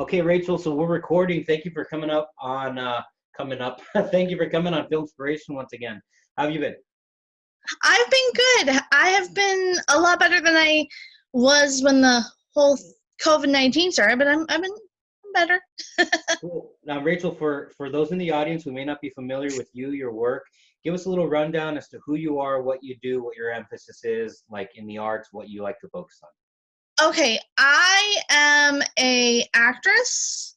Okay, Rachel, so we're recording. Thank you for coming up on coming up. Thank you for coming on FILMspiration once again. How have you been? I've been good. I have been a lot better than I was when the whole COVID-19 started, but I'm better. Cool. Now, Rachel, for those in the audience who may not be familiar with you, your work, give us a little rundown as to who you are, what you do, what your emphasis is, like in the arts, what you like to focus on. Okay, I am a actress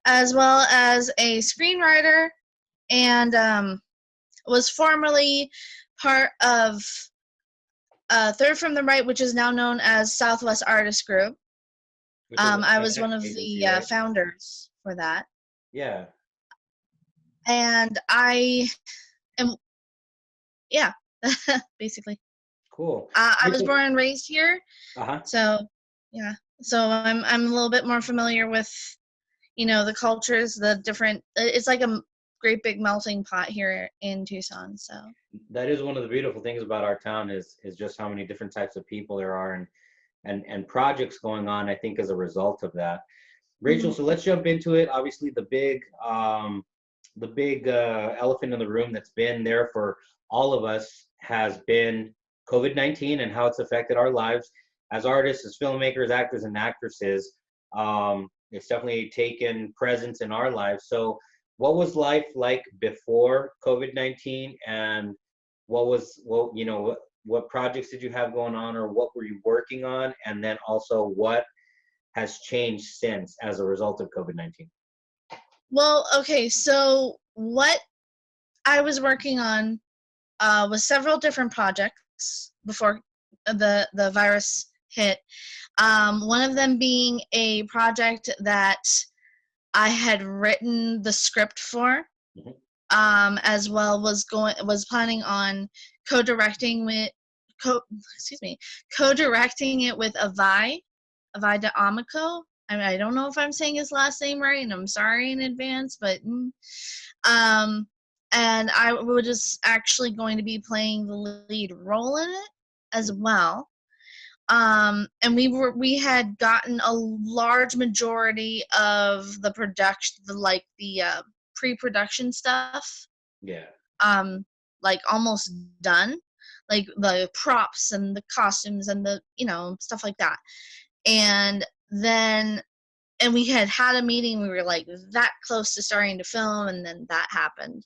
as well as a screenwriter, and was formerly part of Third from the Right, which is now known as Southwest Artist Group. Which is I an was one of agency, the right? founders for that, Yeah. and I am, yeah, basically. Cool. I was Rachel, born and raised here, uh-huh. so yeah. So I'm a little bit more familiar with, the cultures, the different. It's like a great big melting pot here in Tucson. So. That is one of the beautiful things about our town is just how many different types of people there are and projects going on, I think, as a result of that. Rachel, Mhm. so let's jump into it. Obviously, the big elephant in the room that's been there for all of us has been COVID-19 and how it's affected our lives as artists, as filmmakers, actors, and actresses. It's definitely taken presence in our lives. So, what was life like before COVID-19, and what projects did you have going on, or what were you working on, and then also what has changed since as a result of COVID-19? Well, okay. So what I was working on was several different projects before the virus hit. One of them being a project that I had written the script for, Mhm. as well was planning on co-directing with co excuse me co-directing it with Avi de Amico. I mean, I don't know if I'm saying his last name right, and I'm sorry in advance, but um, and I was just actually going to be playing the lead role in it as well. And we had gotten a large majority of the production, the pre-production stuff, Yeah. um, like almost done, like the props and the costumes and the stuff like that. And then we had a meeting. We were like that close to starting to film, and then that happened.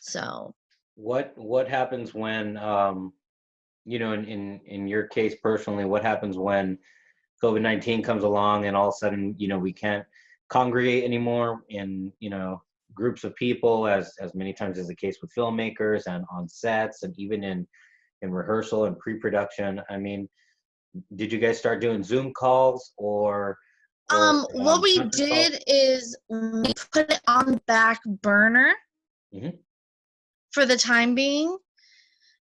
So What happens when in your case personally, what happens when COVID-19 comes along and all of a sudden, we can't congregate anymore in, groups of people as many times as the case with filmmakers and on sets and even in rehearsal and pre-production. I mean, did you guys start doing Zoom calls or what we conference calls? did is we put it on the back burner Hmm. for the time being,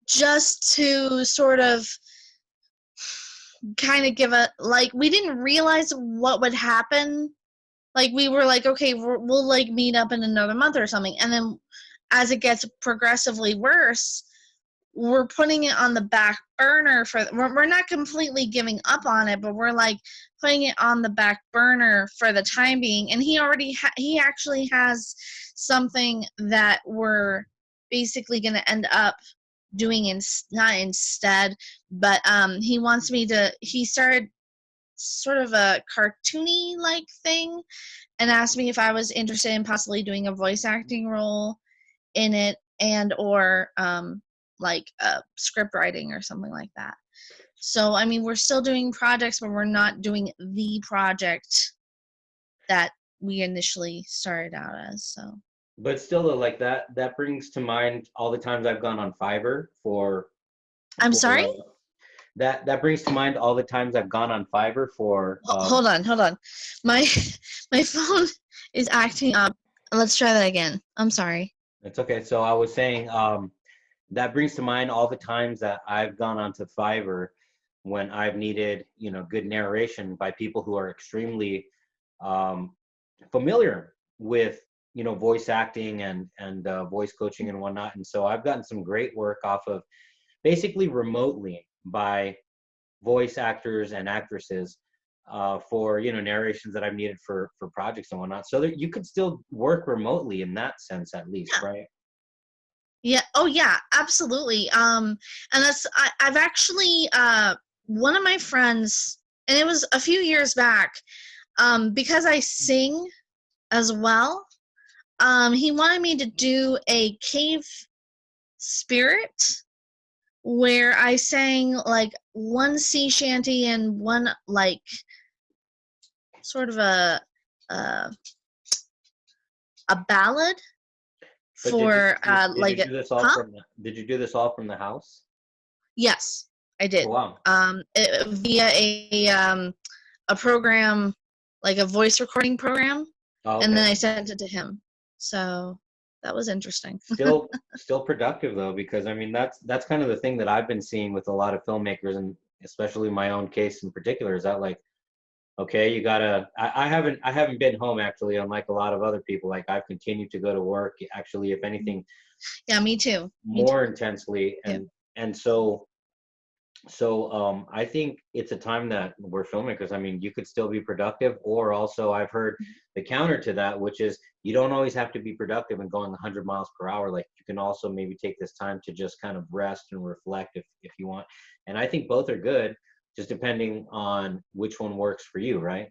just to sort of kind of give a, like, we didn't realize what would happen. Like, we were like, okay, we'll like meet up in another month or something, and then as it gets progressively worse, we're putting it on the back burner we're not completely giving up on it, but we're like putting it on the back burner for the time being. And he actually has something that we're basically going to end up doing not instead, but he started sort of a cartoony like thing and asked me if I was interested in possibly doing a voice acting role in it, and or like script writing or something like that. So I mean, we're still doing projects, but we're not doing the project that we initially started out as. So But still, though, like that brings to mind all the times I've gone on Fiverr I'm for sorry. that brings to mind all the times I've gone on Fiverr for Hold on. My my phone is acting up. Let's try that again. I'm sorry. it's okay. So I was saying that brings to mind all the times that I've gone onto Fiverr when I've needed, good narration by people who are extremely um, familiar with, voice acting and voice coaching and whatnot. And so I've gotten some great work off of basically remotely by voice actors and actresses for, you know, narrations that I've needed for projects and whatnot. So that you could still work remotely in that sense, at least, Yeah. right? Yeah. Oh, yeah. Absolutely. And I've actually one of my friends, and it was a few years back, because I sing as well. He wanted me to do a cave spirit where I sang like one sea shanty and one like sort of uh, a ballad But did for did you like a, do this all huh? from did you do this all from the house? Yes, I Oh, did. wow. Via a program, like a voice recording program, Oh, and okay. then I sent it to him. So that was interesting. Still productive though, because I mean that's kind of the thing that I've been seeing with a lot of filmmakers, and especially my own case in particular, is that like, okay, you gotta. I haven't been home actually, unlike a lot of other people. Like I've continued to go to work. Actually, if anything, Yeah, me too. Me more intensely, too. and so I think it's a time that we're filmmakers. I mean, you could still be productive, or also I've heard the counter to that, which is you don't always have to be productive and going 100 miles per hour. Like you can also maybe take this time to just kind of rest and reflect if you want. And I think both are good, just depending on which one works for you, right?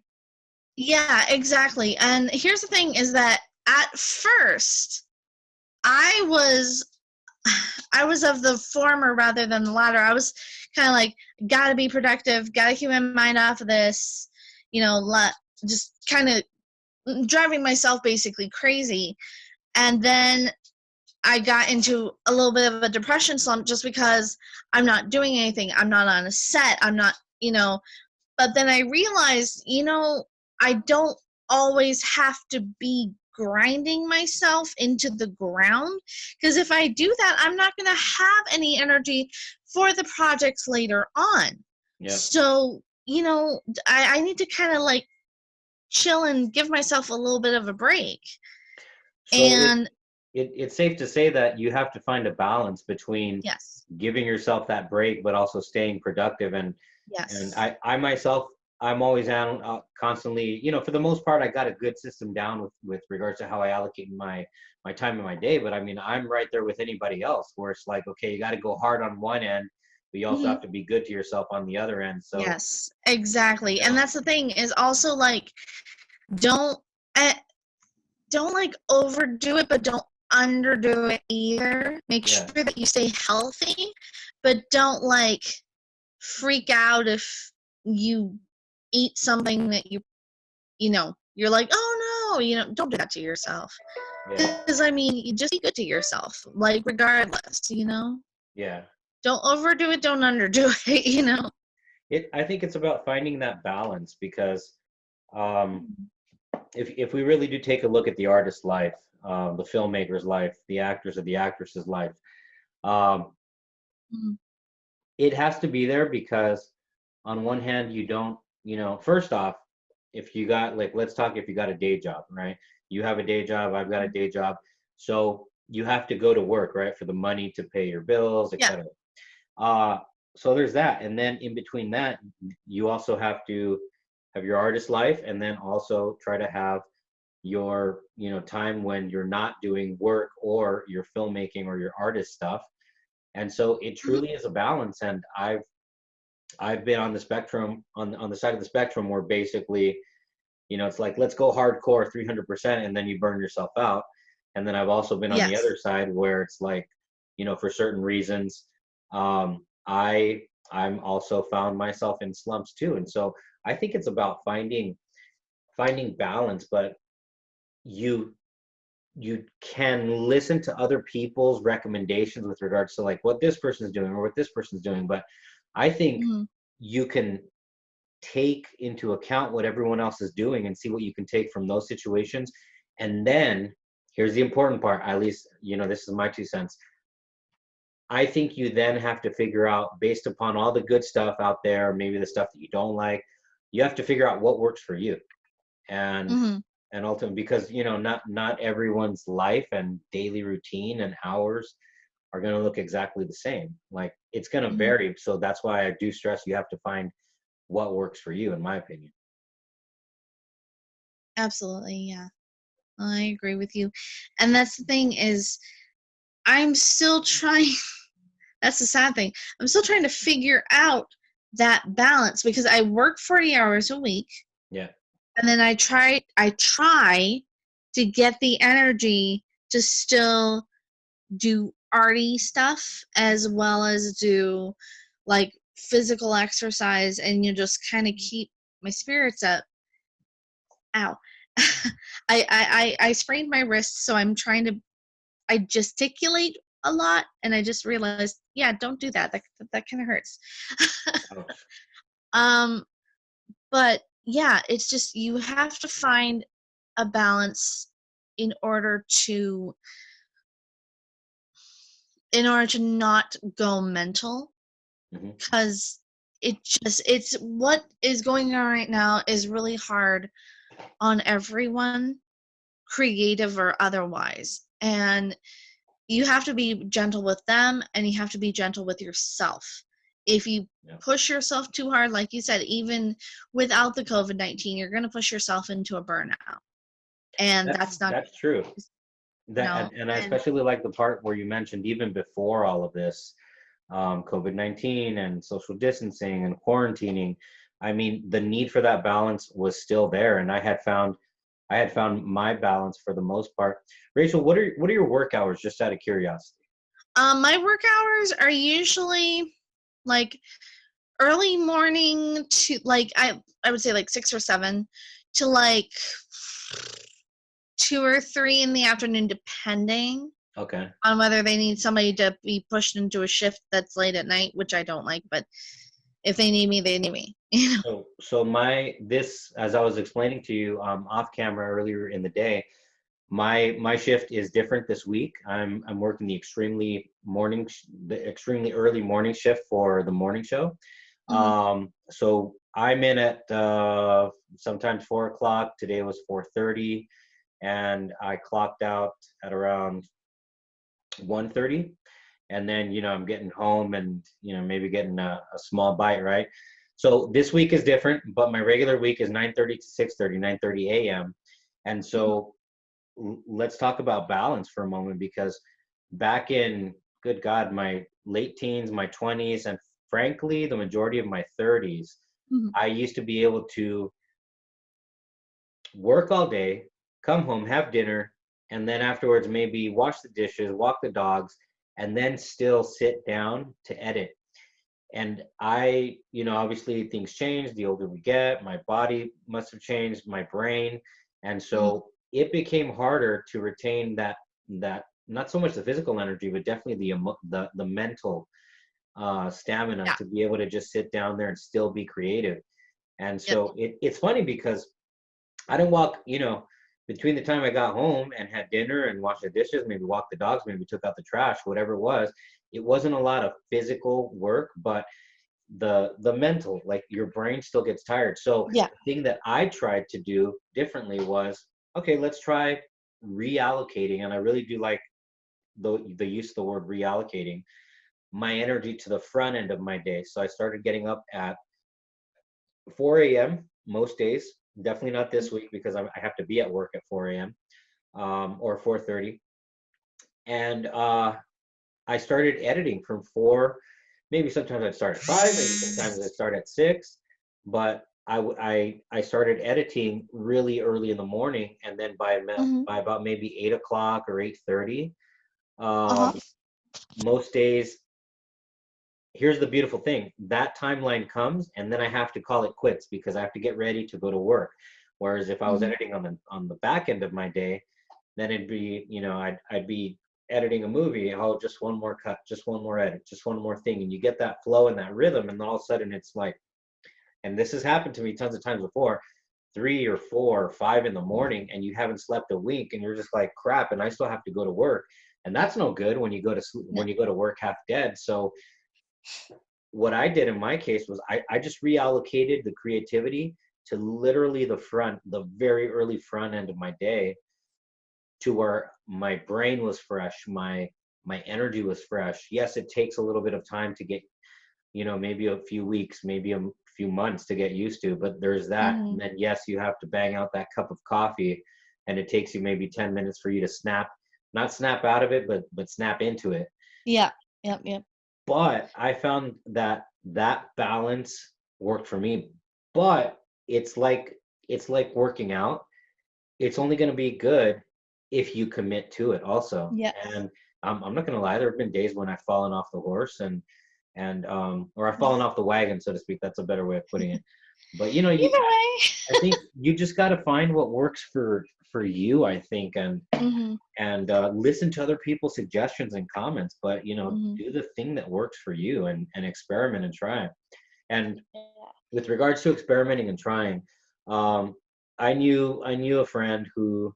Yeah, exactly. And here's the thing: is that at first I was I was of the former rather than the latter. I was kind of like, gotta be productive, gotta keep my mind off of this, you know, just kind of driving myself basically crazy. And then I got into a little bit of a depression slump just because I'm not doing anything. I'm not on a set. I'm not, you know, but then I realized, you know, I don't always have to be grinding myself into the ground, because if I do that, I'm not going to have any energy for the projects later on. Yeah. So, you know, I need to kind of like chill and give myself a little bit of a break. So And it's safe to say that you have to find a balance between yes, giving yourself that break, but also staying productive. And yes. I myself, I'm always constantly, you know, for the most part, I got a good system down with regards to how I allocate my time in my day. But I mean, I'm right there with anybody else, where it's like, okay, you got to go hard on one end, but you also Hmm. have to be good to yourself on the other end. So, Yes, exactly. you And know, that's the thing is also like, don't eh, don't like overdo it, but don't underdo it either. Make yeah, sure that you stay healthy, but don't like freak out if you eat something that you know, you're like, oh no, you know, don't do that to yourself. yeah, Because I mean, you just be good to yourself, like regardless, you know. yeah. Don't overdo it, don't underdo it, you know. I think it's about finding that balance because, um, if we really do take a look at the artist's life, the filmmaker's life, the actor's or the actress's life, um, Mhm. it has to be there because on one hand, you don't, you know, first off, if you got like, let's talk if you got a day job, right? You have a day job, I've got a day job. So you have to go to work, right? For the money to pay your bills, Yeah. etc. Uh, so there's that. And then in between that, you also have to have your artist life and then also try to have your, you know, time when you're not doing work or your filmmaking or your artist stuff. And so it Mhm. truly is a balance. And I've been on the spectrum, on the side of the spectrum where basically, you know, it's like let's go hardcore 300% and then you burn yourself out. And then I've also been on the Yes. other side where it's like, you know, for certain reasons, I'm also found myself in slumps too. And so I think it's about finding balance, but you you can listen to other people's recommendations with regards to like what this person's doing or what this person's doing. But I think Mhm. you can take into account what everyone else is doing and see what you can take from those situations. And then here's the important part, at least, you know, this is my 2 cents. I think you then have to figure out, based upon all the good stuff out there, maybe the stuff that you don't like, you have to figure out what works for you. And Mhm. and ultimately, because you know, not everyone's life and daily routine and hours are going to look exactly the same. Like it's going to Mhm. vary. So that's why I do stress you have to find what works for you, in my opinion. Absolutely, yeah. I agree with you. And that's the thing is I'm still trying that's the sad thing. I'm still trying to figure out that balance because I work 40 hours a week Yeah. and then I try to get the energy to still do arty stuff as well as do like physical exercise and you just kind of keep my spirits up. Ow. I sprained my wrist, so I'm trying to I gesticulate a lot and I just realized, yeah, don't do that. That kind of hurts. Ouch. um but yeah, it's just you have to find a balance in order to not go mental Hmm. because it's what is going on right now is really hard on everyone, creative or otherwise, and you have to be gentle with them and you have to be gentle with yourself. If you Yeah. push yourself too hard, like you said, even without the COVID-19, you're going to push yourself into a burnout, and that's not, That's true. you That know. and I And especially like the part where you mentioned even before all of this, COVID-19 and social distancing and quarantining. I mean, the need for that balance was still there, and I had found my balance for the most part. Rachel, what are your work hours? Just out of curiosity. my work hours are usually like early morning to like I would say like 6 or 7 to like 2 or 3 in the afternoon, depending Okay. on whether they need somebody to be pushed into a shift that's late at night, which I don't like, but if they need me, they need me. So my this as I was explaining to you off camera earlier in the day, my shift is different this week. I'm working the extremely early morning shift for the morning show. Mhm. So I'm in at sometimes 4 o'clock. Today was 4:30, and I clocked out at around 1:30. And then I'm getting home and maybe getting a small bite, right? So this week is different, but my regular week is 9:30 to 6:30, 9:30 a.m. And so let's talk about balance for a moment, because back in, good God, my late teens, my 20s, and frankly the majority of my 30s, Mhm. I used to be able to work all day, come home, have dinner, and then afterwards maybe wash the dishes, walk the dogs, and then still sit down to edit. And obviously things change the older we get. My body must have changed, my brain. And Mhm. so it became harder to retain that not so much the physical energy, but definitely the mental stamina Yeah. to be able to just sit down there and still be creative. And Yep. so it's funny because I didn't walk, between the time I got home and had dinner and washed the dishes, maybe walked the dogs, maybe took out the trash, whatever it wasn't a lot of physical work, but the mental, like your brain still gets tired. So Yeah. the thing that I tried to do differently was, okay, let's try reallocating. And I really do like the use of the word reallocating my energy to the front end of my day. So I started getting up at 4 a.m. most days. Definitely not this week because I have to be at work at 4 a.m. Or 4:30. And I started editing from 4. Maybe sometimes I'd start at 5. Maybe sometimes I'd start at 6. But I started editing really early in the morning, and then Mhm. by about maybe 8 o'clock or 8:30, Uh-huh. um, most days. Here's the beautiful thing: that timeline comes, and then I have to call it quits because I have to get ready to go to work. Whereas if I was Mhm. editing on the back end of my day, then it'd be, I'd be editing a movie. Oh, just one more cut, just one more edit, just one more thing, and you get that flow and that rhythm, and then all of a sudden it's like, and this has happened to me tons of times before, 3 or 4 or 5 in the morning, and you haven't slept a wink, and you're just like, crap, and I still have to go to work, and that's no good when you go to sleep, Yeah. when you go to work half dead. So what I did in my case was I just reallocated the creativity to literally the very early front end of my day, to where my brain was fresh, my energy was fresh. Yes, it takes a little bit of time to get, maybe a few weeks, maybe a few months to get used to, but there's that. And then yes, you have to bang out that cup of coffee, and it takes you maybe 10 minutes for you to not snap out of it, but snap into it. Yeah. Yep. But I found that balance worked for me. But it's like working out. It's only going to be good if you commit to it also. Yes. And I'm not going to lie, there have been days when I've fallen off the horse and or I've fallen off the wagon, so to speak. That's a better way of putting it. But Either way. I think you just got to find what works for you, I think, and listen to other people's suggestions and comments, but do the thing that works for you, and experiment and try. And with regards to experimenting and trying, I knew a friend who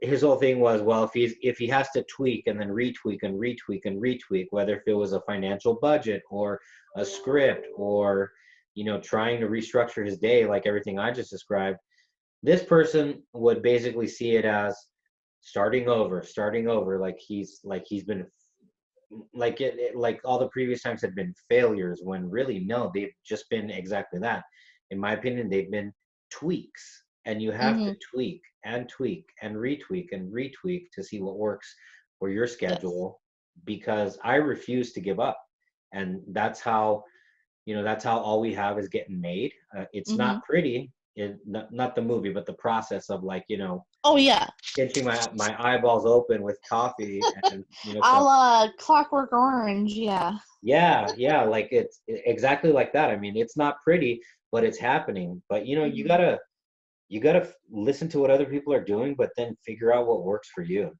his whole thing was, well, if he has to tweak and then retweak and retweak and retweak, whether if it was a financial budget or a script or trying to restructure his day, like everything I just described, this person would basically see it as starting over, like he's been like all the previous times had been failures, when really no, they've just been exactly that. In my opinion, they've been tweaks, and you have to tweak and tweak and retweak and retweak to see what works for your schedule. Because I refuse to give up, and that's how all we have is getting made. It's not pretty, not the movie, but the process of oh yeah, pinching my eyeballs open with coffee and Clockwork Orange. yeah, like it's exactly like that. I mean, it's not pretty, but it's happening. But you gotta listen to what other people are doing, but then figure out what works for you.